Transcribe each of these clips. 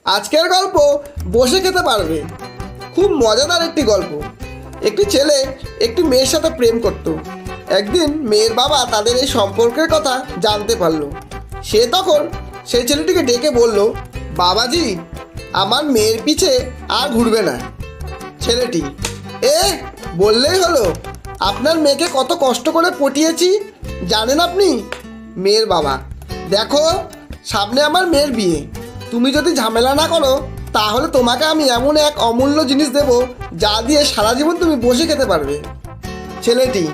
আজকের গল্প বসে খেতে পারবে। খুব মজাদার একটি গল্প। একটি ছেলে একটি মেয়ের সাথে প্রেম করত। একদিন মেয়ের বাবা তাদের এই সম্পর্কের কথা জানতে পারলো। সে তখন সেই ছেলেটিকে ডেকে বলল, বাবাজি, আমার মেয়ের পিছে আর ঘুরবে না। ছেলেটি, বললেই হলো, আপনার মেয়েকে কত কষ্ট করে পটিয়েছি জানেন আপনি? মেয়ের বাবা, দেখো, সামনে আমার মেয়ের বিয়ে। তুমি যদি ঝামেলা না করো তাহলে তোমাকে আমি এমন এক অমূল্য জিনিস দেব যা দিয়ে সারা জীবন তুমি বসে খেতে পারবে। ছেলেটি,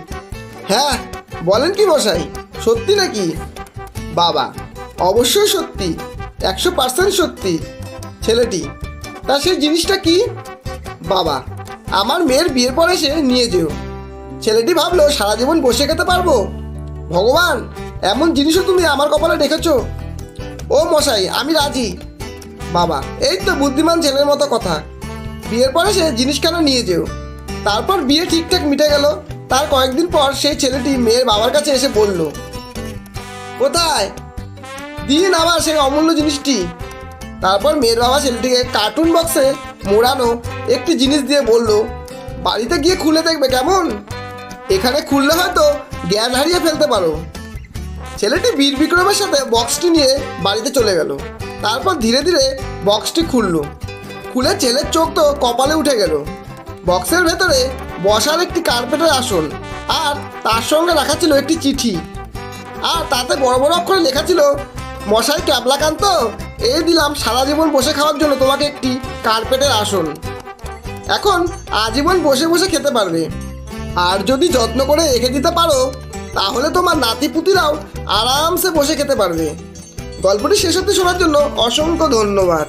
হ্যাঁ, বলেন কি মশাই, সত্যি নাকি? বাবা, অবশ্যই সত্যি, 100% সত্যি। ছেলেটি, তা সেই জিনিসটা কি? বাবা, আমার মেয়ের বিয়ের পরে সে নিয়ে যেও। ছেলেটি ভাবলো, সারা জীবন বসে খেতে পারবো? ভগবান, এমন জিনিসও তুমি আমার কপালে রেখেছো? ও মশাই, আমি রাজি। বাবা, এই তো বুদ্ধিমান ছেলের মতো কথা। বিয়ের পরে সে জিনিসখানা নিয়ে যেও। তারপর বিয়ে ঠিকঠাক মিটে গেল। তার কয়েকদিন পর সেই ছেলেটি মেয়ের বাবার কাছে এসে বলল, কোথায় দিন আমার সেই অমূল্য জিনিসটি? তারপর মেয়ের বাবা ছেলেটিকে কার্টুন বক্সে মোড়ানো একটি জিনিস দিয়ে বলল, বাড়িতে গিয়ে খুলে দেখবে কেমন? এখানে খুললে হয়তো জ্ঞান হারিয়ে ফেলতে পারো। ছেলেটি বীর বিক্রমের সাথে বক্সটি নিয়ে বাড়িতে চলে গেল। তারপর ধীরে ধীরে বক্সটি খুলে ছেলের চোখ তো কপালে উঠে গেল। বক্সের ভেতরে বসার একটি কার্পেটের আসন, আর তার সঙ্গে রাখা ছিল একটি চিঠি। আর তাতে বড় বড় অক্ষরে লেখা ছিল, মশাই ক্যাবলাকান্ত, এই দিলাম সারা জীবন বসে খাওয়ার জন্য তোমাকে একটি কার্পেটের আসন। এখন আজীবন বসে বসে খেতে পারবে। আর যদি যত্ন করে রেখে দিতে পারো তাহলে তোমার নাতিপুতিরাও আরামসে বসে খেতে পারবে। গল্পটি শেষ হতে শোনার জন্য অসংখ্য ধন্যবাদ।